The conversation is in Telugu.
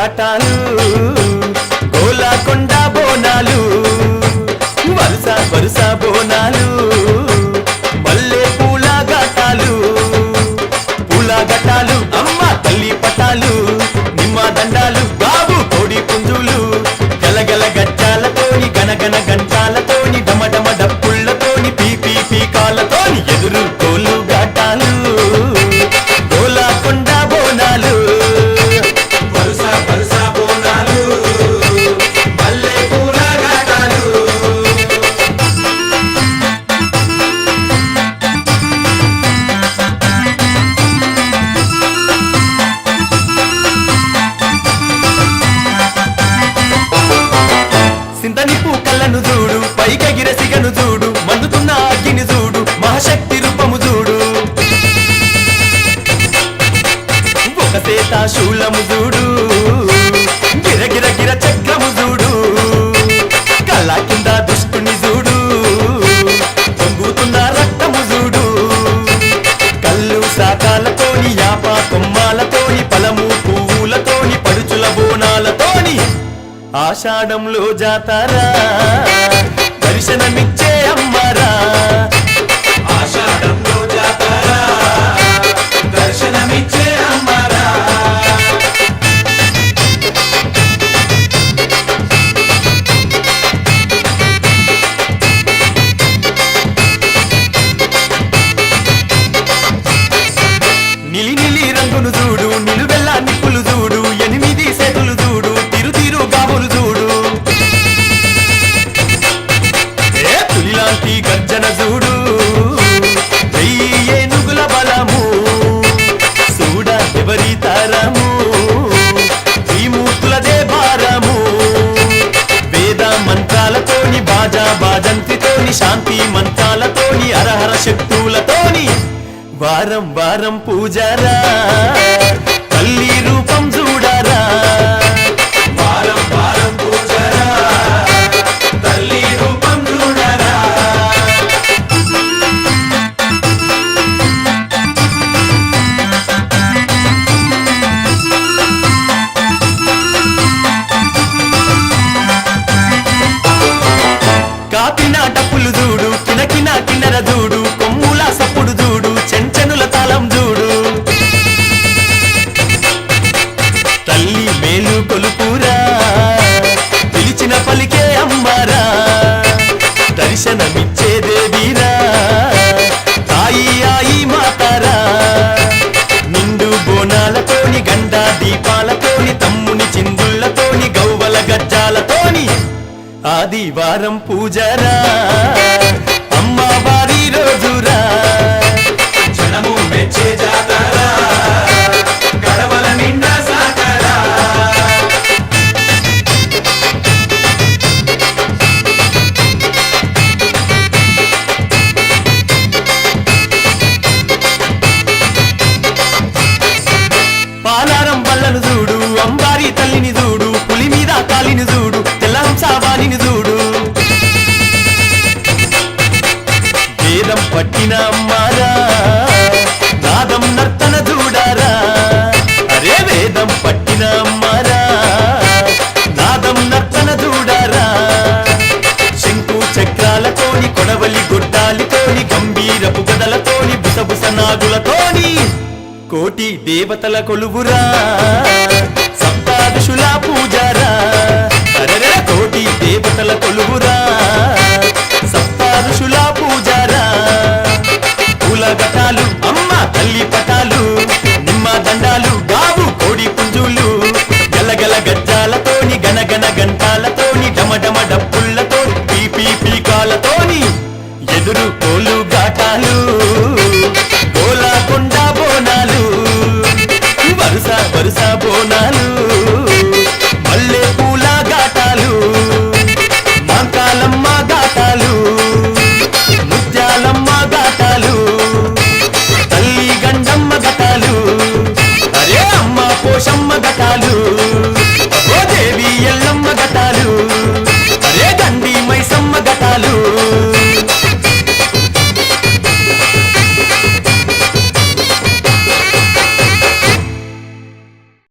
ఘాటాలు గోలాకొండ బోనాలు వరుస వరుస బోనాలు మల్లె పూల ఘాటాలు పూల ఘాటాలు అమ్మ తల్లి పటాలు నిమ్మ దండాలు బాబు కోడి పుంజులు గలగల గజ్జాలతోని గనగన గంటాలతోని డమడమ డప్పుళ్లతోని పీపీ పీకాలతోని ఎదురు కోలు ఘాటాలు గోలాకొండ బోనాలు వరుస వరుస బోనాలు మల్లె పూల ఘాటాలు సింతనిప్పు కళ్ళను చూడు పైకెగిర సిగను చూడు మండుతున్న అగ్గిని చూడు మహాశక్తి రూపము చూడు ఒక సేత శూలము చూడు గిరగిర గిర చక్రము చూడు కళ్ళ కింద దుష్టుని చూడు పొంగుతున్న రక్తము చూడు కళ్ళు శాఖాలతోని యాప కొమ్మాలతోని పలము పువ్వులతోని పడుచుల బోనాలతోని ఆషాఢంలో జాతారా దర్శనమిచ్చే అమ్మరా ఆషాఢంలో జాతర దర్శనమిచ్చే అమ్మరా నిలి నిలి రంగును చూడు నిలువెల్ల నిప్పులు చూడు 8 సేతులు చూడు తిరు తిరు గాబులు చూడు ఏ పులిలాంటి గర్జన చూడు వెయ్యి ఏనుగుల బలము చూడ ఎవరి తారము ఈ మూర్తులదే భారము వేద మంత్రాలతోని బాజా బాజంతితోని శాంతి మంత్రాలతోని అరహర శక్తులతోని వారం వారం పూజారా తల్లి రూపం చూడరా వారం వారం పూజరా తల్లి రూపం చూడరా కాపిన డప్పులు చూడు కినకిన కిన్నెర చూడు కొమ్ముల సప్పుడు చూడు చెంచెనుల తాళం చూడు తల్లి మేలు కొలుపురా పిలిచిన పలికే అమ్మరా దర్శనమిచ్చే దేవీరా తాయి ఆయి మాతారా నిండు బోనాలతోని గండ దీపాలతోని తమ్ముని చిందుళ్లతోని గౌవల గజ్జాలతోని ఆదివారం పూజరా అమ్మవారి రోజురా జనము మెచ్చే జాతర గడవల నిండా సాకరా పాలారం బల్లను చూడు అంబారి తల్లిని చూడు పులి మీద కాలిని చూడు తెల్లంసావాలిని చూడు వేదం పట్టిన అమ్మారా నాదం నర్తన చూడారా అరే వేదం పట్టిన అమ్మారా నాదం నర్తన చూడారా శంకు చక్రాలతోని కొడవలి గొడ్డాలితోని గంభీరపు గదలతోని బుసబుస నాగులతోని కోటి దేవతల కొలువురా సప్తాదశుల పూజారా అరెరే కోటి దేవతల కొలువురా సప్తాదశుల పూజారా పూల ఘటాలు అమ్మ తల్లి పటాలు నిమ్మ దండాలు గాబు కోడి పుంజులు గలగల గజ్జాలతోని గనగన గంటాలతోని డమడమ డప్పుళ్లతోని పీపీ పీకాలతోని ఎదురు కోలు